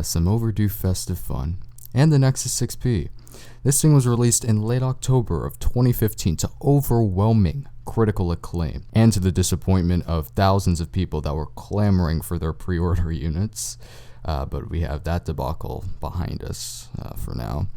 Some overdue festive fun. And the Nexus 6P. This thing was released in late October of 2015 to overwhelming critical acclaim, and to the disappointment of thousands of people that were clamoring for their pre-order units. But we have that debacle behind us for now.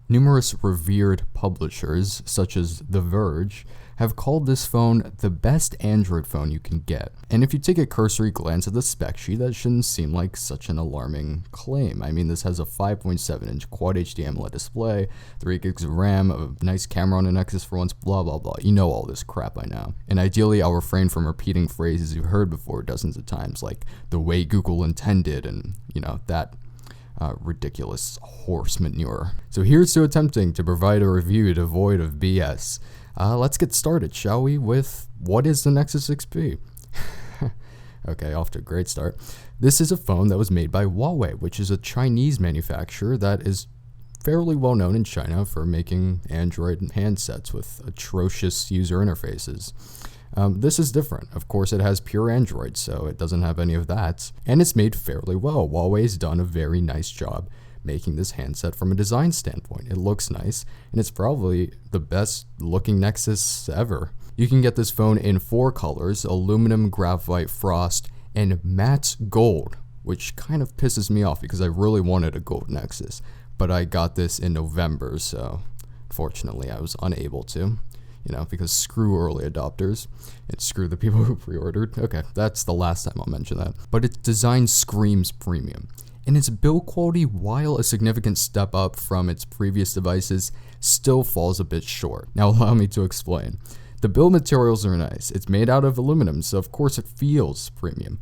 Numerous revered publishers, such as The Verge, have called this phone the best Android phone you can get. And if you take a cursory glance at the spec sheet, that shouldn't seem like such an alarming claim. I mean, this has a 5.7-inch Quad HD AMOLED display, 3 gigs of RAM, a nice camera on the Nexus for once, blah blah blah. You know all this crap by now. And ideally, I'll refrain from repeating phrases you've heard before dozens of times, like the way Google intended, and that ridiculous horse manure. So here's to attempting to provide a review devoid of BS. Let's get started, shall we, with what is the Nexus 6P? Okay, off to a great start. This is a phone that was made by Huawei, which is a Chinese manufacturer that is fairly well known in China for making Android handsets with atrocious user interfaces. This is different. Of course, it has pure Android, so it doesn't have any of that, and it's made fairly well. Huawei's done a very nice job making this handset from a design standpoint. It looks nice, and it's probably the best looking Nexus ever. You can get this phone in 4 colors: aluminum, graphite, frost, and matte gold, which kind of pisses me off because I really wanted a gold Nexus, but I got this in November, so unfortunately I was unable to. Because screw early adopters, and screw the people who pre-ordered. Okay, that's the last time I'll mention that. But its design screams premium, and its build quality, while a significant step up from its previous devices, still falls a bit short. Now allow me to explain. The build materials are nice. It's made out of aluminum, so of course it feels premium.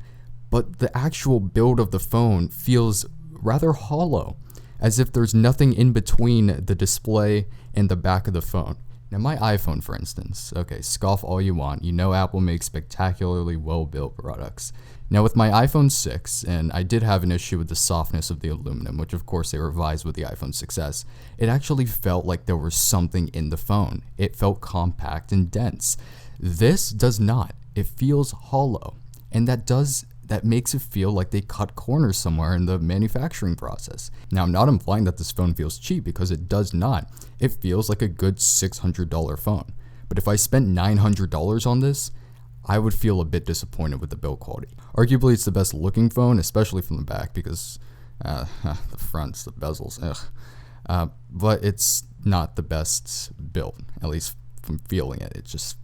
But the actual build of the phone feels rather hollow, as if there's nothing in between the display and the back of the phone. Now my iPhone, for instance, okay, scoff all you want, Apple makes spectacularly well-built products. Now with my iPhone 6, and I did have an issue with the softness of the aluminum, which of course they revised with the iPhone 6s, it actually felt like there was something in the phone. It felt compact and dense. This does not. It feels hollow, and that makes it feel like they cut corners somewhere in the manufacturing process. Now, I'm not implying that this phone feels cheap, because it does not. It feels like a good $600 phone. But if I spent $900 on this, I would feel a bit disappointed with the build quality. Arguably, it's the best looking phone, especially from the back, because the fronts, the bezels, but it's not the best built, at least from feeling it. It just,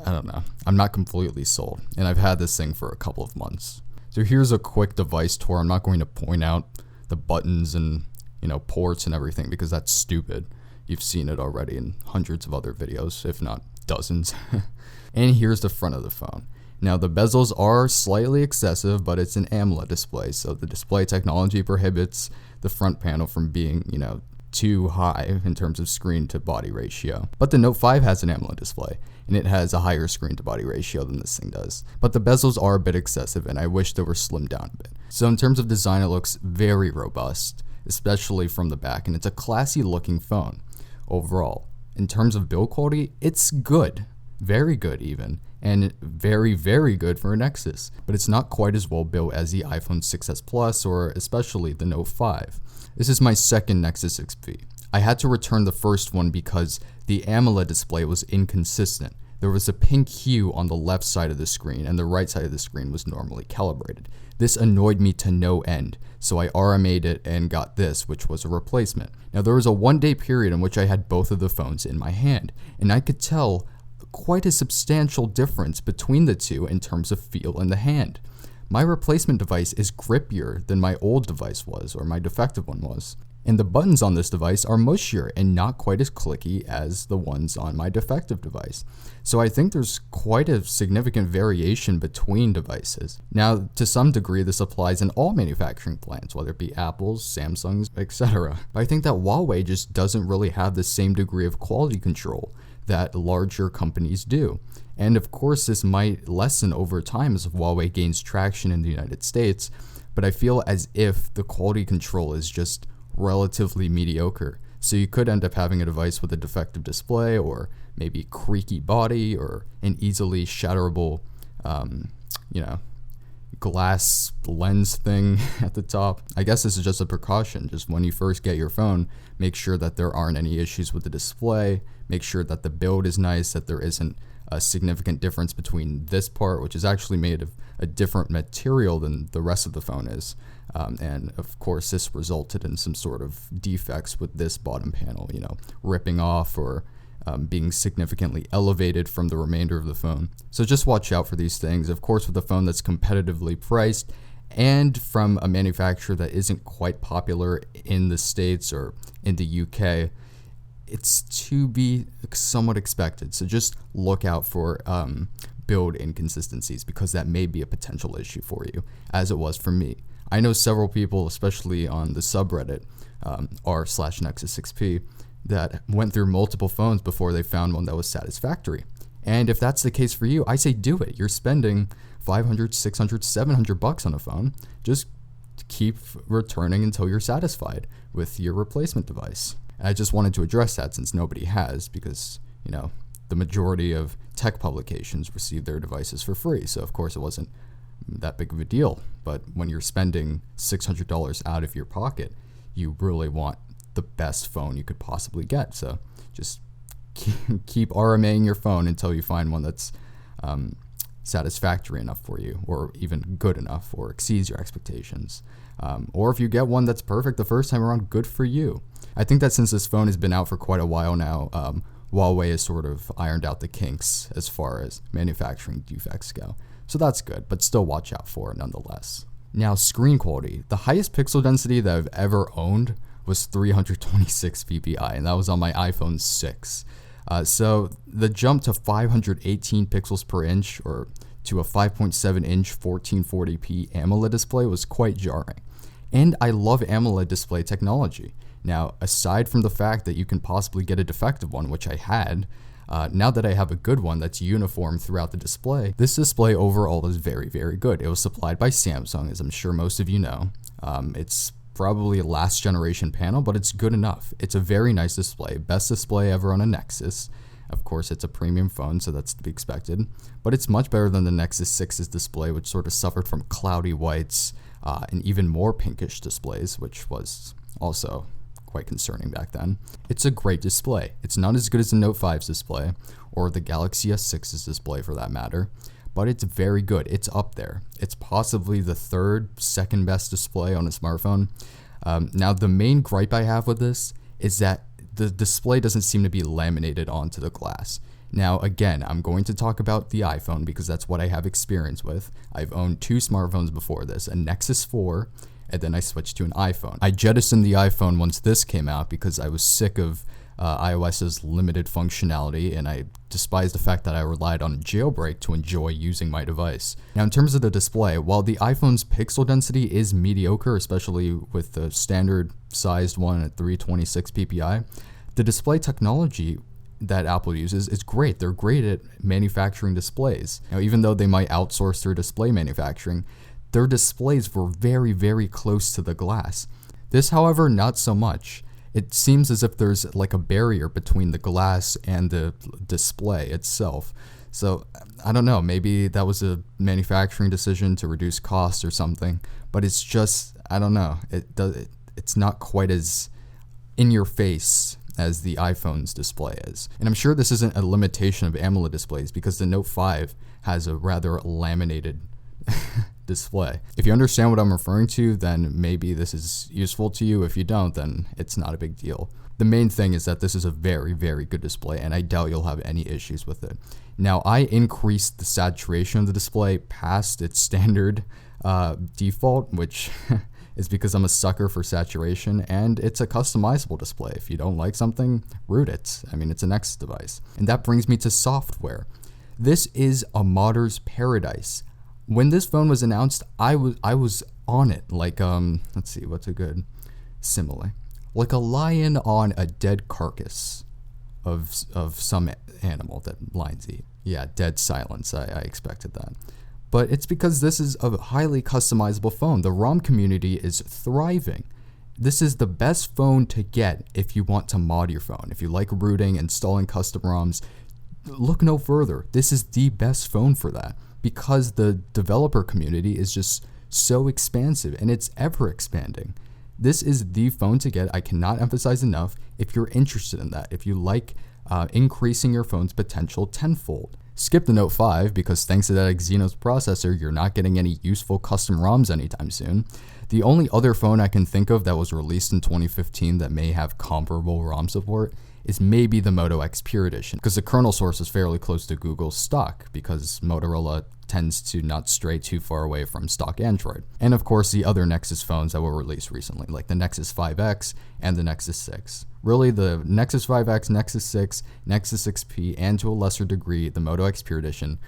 I don't know. I'm not completely sold, and I've had this thing for a couple of months. So here's a quick device tour. I'm not going to point out the buttons and ports and everything, because that's stupid. You've seen it already in hundreds of other videos, if not dozens. And here's the front of the phone. Now the bezels are slightly excessive, but it's an AMOLED display, so the display technology prohibits the front panel from being, too high in terms of screen to body ratio. But the Note 5 has an AMOLED display, and it has a higher screen to body ratio than this thing does. But the bezels are a bit excessive, and I wish they were slimmed down a bit. So in terms of design, it looks very robust, especially from the back, and it's a classy looking phone overall. In terms of build quality, it's good, very good even, and very, very good for a Nexus, but it's not quite as well built as the iPhone 6s Plus or especially the Note 5. This is my second Nexus 6P. I had to return the first one because the AMOLED display was inconsistent. There was a pink hue on the left side of the screen, and the right side of the screen was normally calibrated. This annoyed me to no end, so I RMA'd it and got this, which was a replacement. Now there was a 1-day period in which I had both of the phones in my hand, and I could tell quite a substantial difference between the two in terms of feel in the hand. My replacement device is grippier than my old device was, or my defective one was. And the buttons on this device are mushier and not quite as clicky as the ones on my defective device. So I think there's quite a significant variation between devices. Now, to some degree, this applies in all manufacturing plants, whether it be Apple's, Samsung's, etc. But I think that Huawei just doesn't really have the same degree of quality control that larger companies do. And of course, this might lessen over time as Huawei gains traction in the United States, but I feel as if the quality control is just relatively mediocre. So you could end up having a device with a defective display, or maybe creaky body, or an easily shatterable, glass lens thing at the top. I guess this is just a precaution. Just when you first get your phone, make sure that there aren't any issues with the display. Make sure that the build is nice, that there isn't a significant difference between this part, which is actually made of a different material than the rest of the phone is. And of course, this resulted in some sort of defects with this bottom panel, ripping off or being significantly elevated from the remainder of the phone. So just watch out for these things. Of course, with a phone that's competitively priced and from a manufacturer that isn't quite popular in the States or in the UK, it's to be somewhat expected. So just look out for build inconsistencies, because that may be a potential issue for you, as it was for me. I know several people, especially on the subreddit r/Nexus6p, that went through multiple phones before they found one that was satisfactory. And if that's the case for you, I say do it. You're spending $500, $600, $700 on a phone. Just keep returning until you're satisfied with your replacement device. And I just wanted to address that since nobody has, because, the majority of tech publications receive their devices for free. So of course it wasn't that big of a deal. But when you're spending $600 out of your pocket, you really want the best phone you could possibly get. So just keep RMAing your phone until you find one that's satisfactory enough for you, or even good enough, or exceeds your expectations. Or if you get one that's perfect the first time around, good for you. I think that since this phone has been out for quite a while now, Huawei has sort of ironed out the kinks as far as manufacturing defects go. So that's good, but still watch out for it nonetheless. Now, screen quality. The highest pixel density that I've ever owned was 326 ppi, and that was on my iPhone 6. So the jump to 518 pixels per inch, or to a 5.7 inch 1440p AMOLED display, was quite jarring. And I love AMOLED display technology. Now, aside from the fact that you can possibly get a defective one, which I had, now that I have a good one that's uniform throughout the display, this display overall is very, very good. It was supplied by Samsung, as I'm sure most of you know. It's probably a last generation panel, but it's good enough. It's a very nice display, best display ever on a Nexus. Of course, it's a premium phone, so that's to be expected, but it's much better than the Nexus 6's display, which sort of suffered from cloudy whites and even more pinkish displays, which was also quite concerning back then. It's a great display. It's not as good as the Note 5's display, or the Galaxy S6's display for that matter, but it's very good. It's up there. It's possibly the second best display on a smartphone. Now, the main gripe I have with this is that the display doesn't seem to be laminated onto the glass. Now, again, I'm going to talk about the iPhone because that's what I have experience with. I've owned two smartphones before this, a Nexus 4, and then I switched to an iPhone. I jettisoned the iPhone once this came out because I was sick of iOS's limited functionality, and I despised the fact that I relied on a jailbreak to enjoy using my device. Now, in terms of the display, while the iPhone's pixel density is mediocre, especially with the standard sized one at 326 ppi, the display technology that Apple uses is great. They're great at manufacturing displays. Now, even though they might outsource their display manufacturing, their displays were very, very close to the glass. This, however, not so much. It seems as if there's like a barrier between the glass and the display itself. So I don't know, maybe that was a manufacturing decision to reduce costs or something, but it's just, I don't know, it's not quite as in your face as the iPhone's display is. And I'm sure this isn't a limitation of AMOLED displays because the Note 5 has a rather laminated display. If you understand what I'm referring to, then maybe this is useful to you. If you don't, then it's not a big deal. The main thing is that this is a very, very good display, and I doubt you'll have any issues with it. Now, I increased the saturation of the display past its standard default, which is because I'm a sucker for saturation, and it's a customizable display. If you don't like something, root it. I mean, it's a Nexus device. And that brings me to software. This is a modder's paradise. When this phone was announced, I was on it like, let's see, what's a good simile? Like a lion on a dead carcass of some animal that lions eat. Yeah, dead silence, I expected that. But it's because this is a highly customizable phone. The ROM community is thriving. This is the best phone to get if you want to mod your phone. If you like rooting, installing custom ROMs, look no further. This is the best phone for that. because the developer community is just so expansive and it's ever expanding. This is the phone to get. I cannot emphasize enough if you're interested in that, if you like increasing your phone's potential tenfold. Skip the Note 5 because thanks to that Exynos processor, you're not getting any useful custom ROMs anytime soon. The only other phone I can think of that was released in 2015 that may have comparable ROM support is maybe the Moto X Pure Edition, because the kernel source is fairly close to Google's stock, because Motorola tends to not stray too far away from stock Android. And of course, the other Nexus phones that were released recently, like the Nexus 5X and the Nexus 6. Really, the Nexus 5X, Nexus 6, Nexus 6P, and to a lesser degree, the Moto X Pure Edition.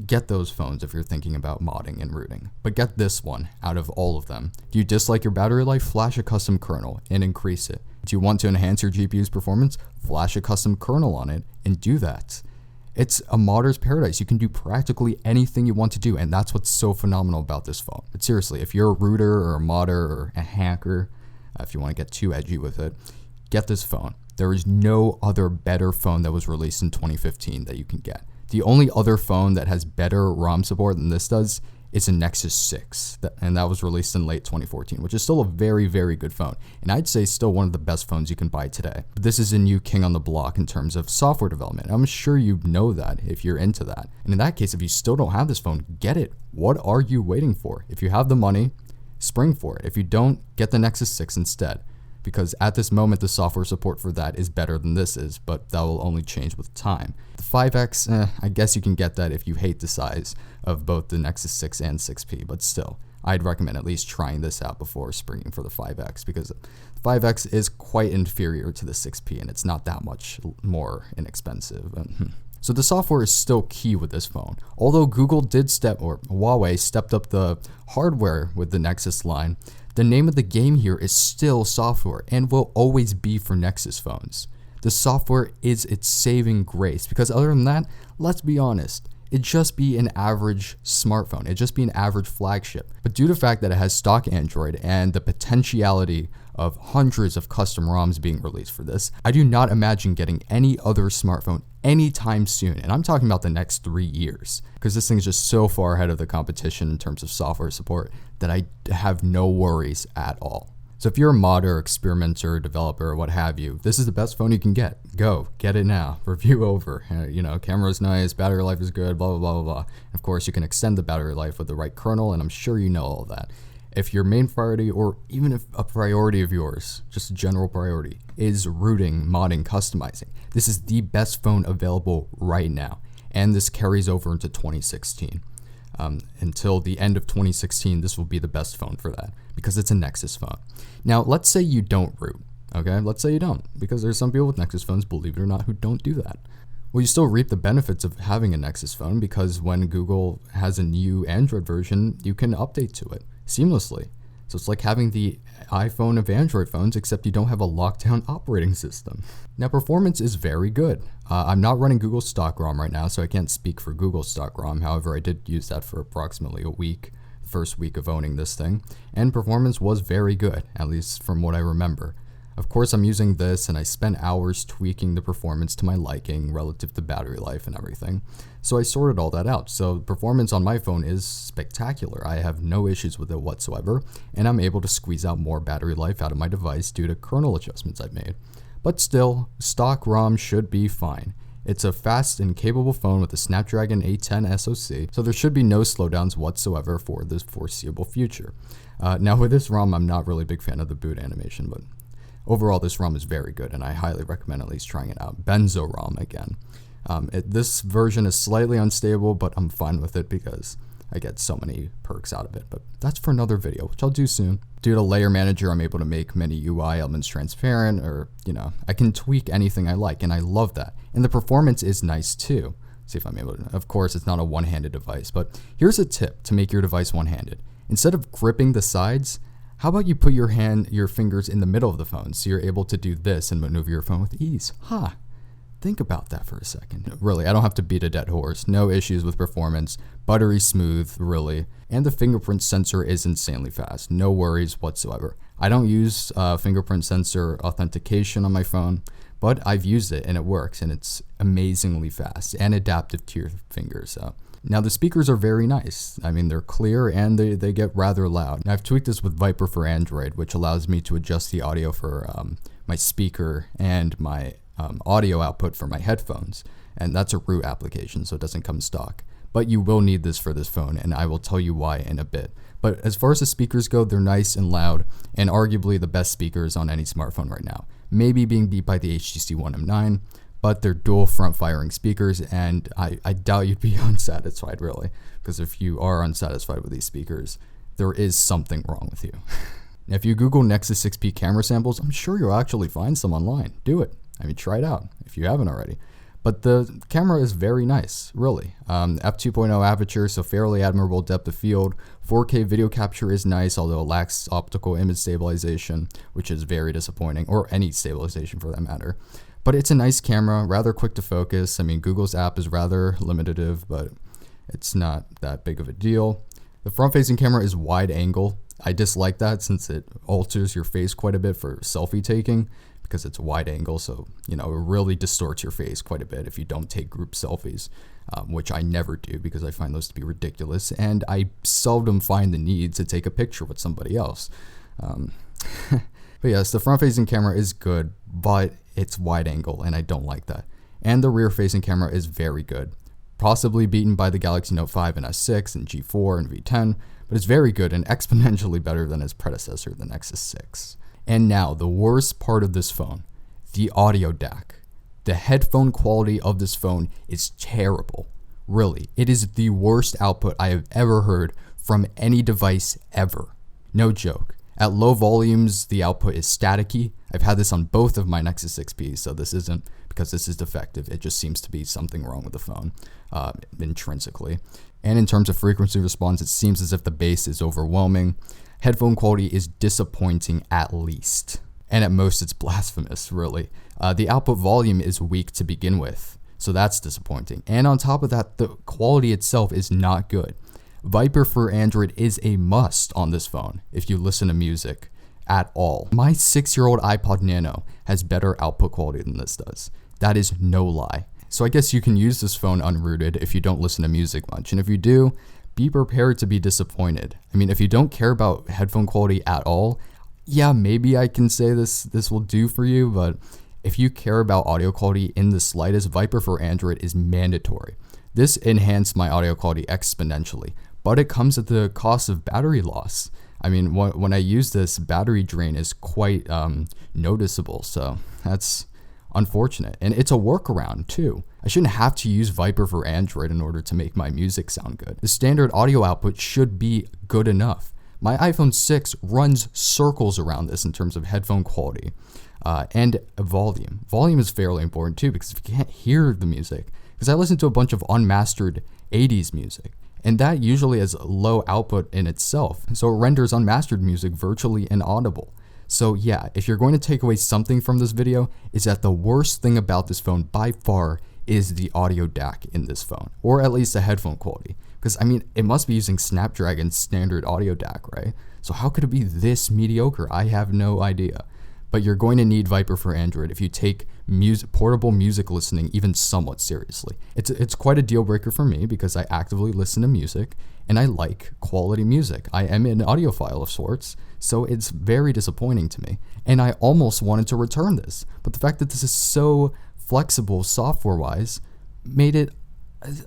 Get those phones if you're thinking about modding and rooting. But get this one out of all of them. Do you dislike your battery life? Flash a custom kernel and increase it. Do you want to enhance your GPU's performance? Flash a custom kernel on it and do that. It's a modder's paradise. You can do practically anything you want to do, and that's what's so phenomenal about this phone. But seriously, if you're a rooter or a modder or a hacker, if you want to get too edgy with it, get this phone. There is no other better phone that was released in 2015 that you can get. The only other phone that has better ROM support than this does is a Nexus 6, and that was released in late 2014, which is still a very, very good phone, and I'd say still one of the best phones you can buy today. But this is a new king on the block in terms of software development. I'm sure you know that if you're into that. And in that case, if you still don't have this phone, get it. What are you waiting for? If you have the money, spring for it. If you don't, get the Nexus 6 instead, because at this moment, the software support for that is better than this is, but that will only change with time. The 5X, I guess you can get that if you hate the size of both the Nexus 6 and 6P, but still, I'd recommend at least trying this out before springing for the 5X, because the 5X is quite inferior to the 6P, and it's not that much more inexpensive. So the software is still key with this phone. Although Huawei stepped up the hardware with the Nexus line, the name of the game here is still software and will always be for Nexus phones. The software is its saving grace, because other than that, let's be honest, it'd just be an average smartphone. It'd just be an average flagship. But due to the fact that it has stock Android and the potentiality of hundreds of custom ROMs being released for this, I do not imagine getting any other smartphone anytime soon. And I'm talking about the next 3 years, because this thing is just so far ahead of the competition in terms of software support that I have no worries at all. So if you're a modder, experimenter, developer, or what have you, this is the best phone you can get. Go, get it now. Review over. Camera's nice, battery life is good, blah, blah, blah, blah, blah. Of course, you can extend the battery life with the right kernel, and I'm sure you know all that. If your main priority, or even if a priority of yours, just a general priority, is rooting, modding, customizing, this is the best phone available right now. And this carries over into 2016. Until the end of 2016, this will be the best phone for that, because it's a Nexus phone. Now, let's say you don't root, okay? Let's say you don't, because there's some people with Nexus phones, believe it or not, who don't do that. Well, you still reap the benefits of having a Nexus phone, because when Google has a new Android version, you can update to it seamlessly. So it's like having the iPhone of Android phones, except you don't have a lockdown operating system. Now, performance is very good. I'm not running Google stock ROM right now, so I can't speak for Google stock ROM. However, I did use that for approximately a week, the first week of owning this thing, and performance was very good, at least from what I remember. Of course, I'm using this, and I spent hours tweaking the performance to my liking relative to battery life and everything. So I sorted all that out. So performance on my phone is spectacular. I have no issues with it whatsoever, and I'm able to squeeze out more battery life out of my device due to kernel adjustments I've made. But still, stock ROM should be fine. It's a fast and capable phone with a Snapdragon 810 SoC, so there should be no slowdowns whatsoever for the foreseeable future. Now with this ROM, I'm not really a big fan of the boot animation, but overall, this ROM is very good, and I highly recommend at least trying it out. Benzo ROM again. This version is slightly unstable, but I'm fine with it because I get so many perks out of it. But that's for another video, which I'll do soon. Due to Layer Manager, I'm able to make many UI elements transparent, or, I can tweak anything I like, and I love that. And the performance is nice too. See if I'm able to. Of course, it's not a one-handed device, but here's a tip to make your device one-handed. Instead of gripping the sides, how about you put your fingers in the middle of the phone so you're able to do this and maneuver your phone with ease? Think about that for a second. Really, I don't have to beat a dead horse. No issues with performance. Buttery smooth, really. And the fingerprint sensor is insanely fast. No worries whatsoever. I don't use fingerprint sensor authentication on my phone, but I've used it and it works, and it's amazingly fast and adaptive to your fingers. So Now the speakers are very nice. I mean, they're clear and they get rather loud. Now, I've tweaked this with Viper for Android, which allows me to adjust the audio for my speaker and my audio output for my headphones. And that's a root application, so it doesn't come stock. But you will need this for this phone, and I will tell you why in a bit. But as far as the speakers go, they're nice and loud, and arguably the best speakers on any smartphone right now. Maybe being beat by the HTC One M9, but they're dual front-firing speakers, and I doubt you'd be unsatisfied, really. Because if you are unsatisfied with these speakers, there is something wrong with you. Now, if you Google Nexus 6P camera samples, I'm sure you'll actually find some online. Do it. I mean, try it out if you haven't already. But the camera is very nice, really. f2.0 aperture, so fairly admirable depth of field. 4K video capture is nice, although it lacks optical image stabilization, which is very disappointing, or any stabilization for that matter. But it's a nice camera, rather quick to focus. I mean, Google's app is rather limitative, but it's not that big of a deal. The front-facing camera is wide angle. I dislike that since it alters your face quite a bit for selfie taking, because it's wide angle, so it really distorts your face quite a bit if you don't take group selfies, which I never do because I find those to be ridiculous, and I seldom find the need to take a picture with somebody else. But yes, the front-facing camera is good, but it's wide angle, and I don't like that. And the rear-facing camera is very good, possibly beaten by the Galaxy Note 5 and S6 and G4 and V10, but it's very good and exponentially better than its predecessor, the Nexus 6. And now, the worst part of this phone, the audio DAC. The headphone quality of this phone is terrible. Really, it is the worst output I have ever heard from any device ever. No joke. At low volumes, the output is staticky. I've had this on both of my Nexus 6Ps, so this isn't because this is defective. It just seems to be something wrong with the phone intrinsically. And in terms of frequency response, it seems as if the bass is overwhelming. Headphone quality is disappointing at least. And at most, it's blasphemous, really. The output volume is weak to begin with, so that's disappointing. And on top of that, the quality itself is not good. Viper for Android is a must on this phone if you listen to music at all. My 6-year-old iPod Nano has better output quality than this does. That is no lie. So I guess you can use this phone unrooted if you don't listen to music much. And if you do, be prepared to be disappointed. I mean, if you don't care about headphone quality at all, yeah, maybe I can say this will do for you, but if you care about audio quality in the slightest, Viper for Android is mandatory. This enhanced my audio quality exponentially, but it comes at the cost of battery loss. I mean, when I use this, battery drain is quite noticeable, so that's unfortunate. And it's a workaround too. I shouldn't have to use Viper for Android in order to make my music sound good. The standard audio output should be good enough. My iPhone 6 runs circles around this in terms of headphone quality and volume. Volume is fairly important too, because if you can't hear the music, because I listen to a bunch of unmastered 80s music, and that usually has low output in itself, so it renders unmastered music virtually inaudible. So yeah, if you're going to take away something from this video, is that the worst thing about this phone by far is the audio DAC in this phone, or at least the headphone quality. Because I mean, it must be using Snapdragon's standard audio DAC, right? So how could it be this mediocre? I have no idea. But you're going to need Viper for Android if you take portable music listening even somewhat seriously. It's quite a deal breaker for me because I actively listen to music and I like quality music. I am an audiophile of sorts, so it's very disappointing to me. And I almost wanted to return this, but the fact that this is so flexible software-wise made it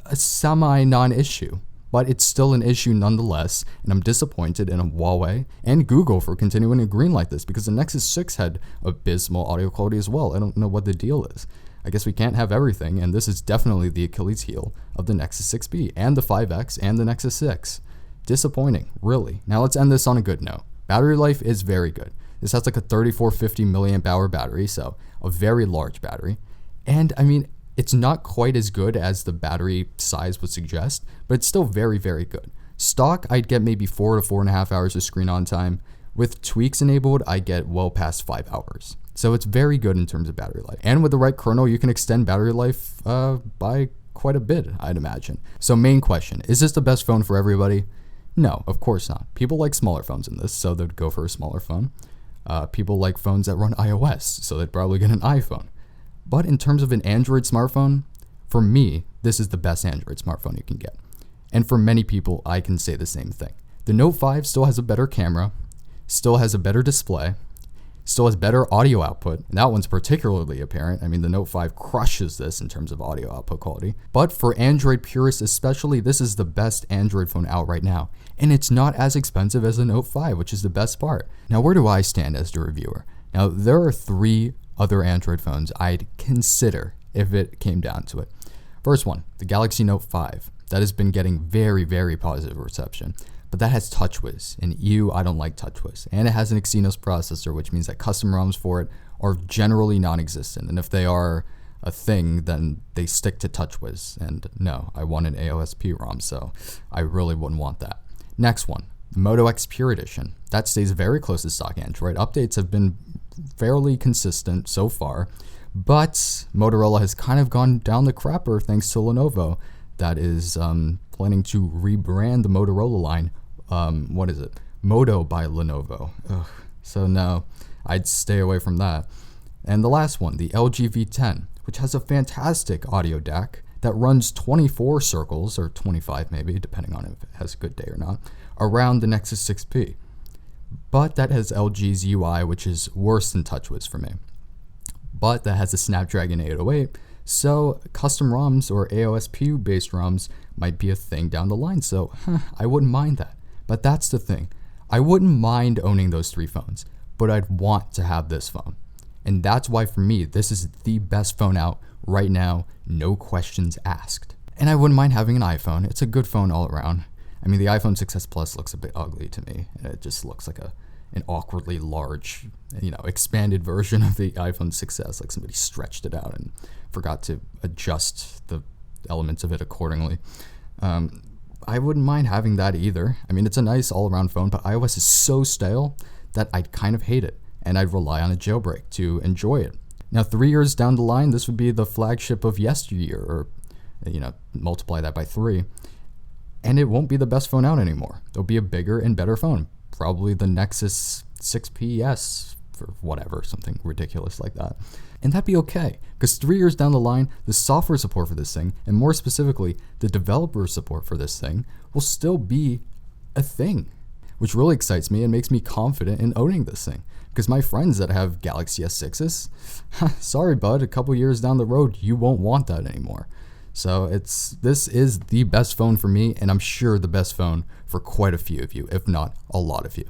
a semi-non-issue. But it's still an issue nonetheless, and I'm disappointed in Huawei and Google for continuing to greenlight this because the Nexus 6 had abysmal audio quality as well. I don't know what the deal is. I guess we can't have everything, and this is definitely the Achilles heel of the Nexus 6P and the 5X and the Nexus 6. Disappointing, really. Now let's end this on a good note. Battery life is very good. This has like a 3450 milliamp hour battery, so a very large battery. And I mean, it's not quite as good as the battery size would suggest, but it's still very, very good. Stock, I'd get maybe 4 to 4.5 hours of screen on time. With tweaks enabled, I get well past 5 hours. So it's very good in terms of battery life. And with the right kernel, you can extend battery life by quite a bit, I'd imagine. So main question, is this the best phone for everybody? No, of course not. People like smaller phones in this, so they'd go for a smaller phone. People like phones that run iOS, so they'd probably get an iPhone. But in terms of an Android smartphone, for me, this is the best Android smartphone you can get. And for many people, I can say the same thing. The Note 5 still has a better camera, still has a better display, still has better audio output, and that one's particularly apparent. I mean, the Note 5 crushes this in terms of audio output quality. But for Android purists especially, this is the best Android phone out right now. And it's not as expensive as the Note 5, which is the best part. Now, where do I stand as the reviewer? Now, there are 3 other Android phones I'd consider if it came down to it. First one, the Galaxy Note 5. That has been getting very, very positive reception. But that has TouchWiz, and I don't like TouchWiz. And it has an Exynos processor, which means that custom ROMs for it are generally non-existent. And if they are a thing, then they stick to TouchWiz. And no, I want an AOSP ROM, so I really wouldn't want that. Next one, the Moto X Pure Edition. That stays very close to stock Android. Updates have been fairly consistent so far, but Motorola has kind of gone down the crapper thanks to Lenovo. That is planning to rebrand the Motorola line. What is it? Moto by Lenovo. Ugh. So no, I'd stay away from that. And the last one, the LG V10, which has a fantastic audio DAC that runs 24 circles, or 25 maybe, depending on if it has a good day or not, around the Nexus 6P. But that has LG's UI, which is worse than TouchWiz for me. But that has a Snapdragon 808, so custom ROMs or AOSP based ROMs might be a thing down the line, so I wouldn't mind that. But that's the thing. I wouldn't mind owning those 3 phones, but I'd want to have this phone. And that's why for me, this is the best phone out right now, no questions asked. And I wouldn't mind having an iPhone. It's a good phone all around. I mean, the iPhone 6s Plus looks a bit ugly to me. It just looks like an awkwardly large, expanded version of the iPhone 6s, like somebody stretched it out and forgot to adjust the elements of it accordingly. I wouldn't mind having that either. I mean, it's a nice all-around phone, but iOS is so stale that I'd kind of hate it, and I'd rely on a jailbreak to enjoy it. Now, 3 years down the line, this would be the flagship of yesteryear, or, multiply that by 3, and it won't be the best phone out anymore. There'll be a bigger and better phone, probably the Nexus 6PS, for whatever, something ridiculous like that. And that'd be okay, because 3 years down the line, the software support for this thing, and more specifically, the developer support for this thing, will still be a thing, which really excites me and makes me confident in owning this thing. Because my friends that have Galaxy S6s, sorry bud, a couple years down the road, you won't want that anymore. So this is the best phone for me, and I'm sure the best phone for quite a few of you, if not a lot of you.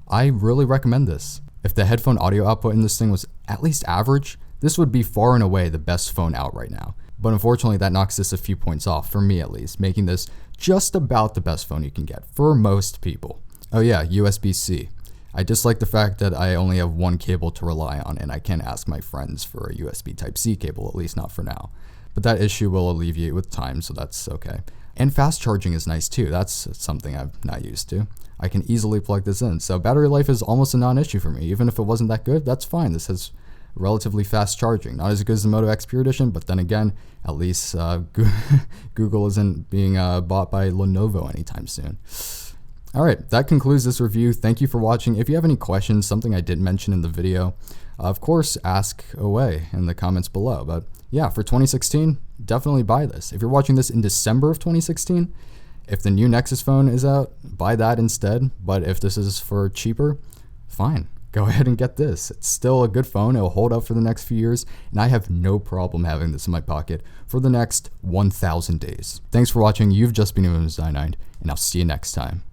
I really recommend this. If the headphone audio output in this thing was at least average, this would be far and away the best phone out right now. But unfortunately, that knocks this a few points off, for me at least, making this just about the best phone you can get for most people. Oh yeah, USB-C. I dislike the fact that I only have one cable to rely on, and I can't ask my friends for a USB Type-C cable, at least not for now. But that issue will alleviate with time, so that's okay. And fast charging is nice too. That's something I'm not used to. I can easily plug this in, so battery life is almost a non-issue for me. Even if it wasn't that good, that's fine. This has relatively fast charging. Not as good as the Moto X Pure Edition, but then again, at least Google isn't being bought by Lenovo anytime soon. Alright, that concludes this review. Thank you for watching. If you have any questions, something I did mention in the video, of course, ask away in the comments below. But yeah, for 2016, definitely buy this. If you're watching this in December of 2016, if the new Nexus phone is out, buy that instead. But if this is for cheaper, fine. Go ahead and get this. It's still a good phone. It'll hold up for the next few years, and I have no problem having this in my pocket for the next 1,000 days. Thanks for watching. You've just been Cyanide, and I'll see you next time.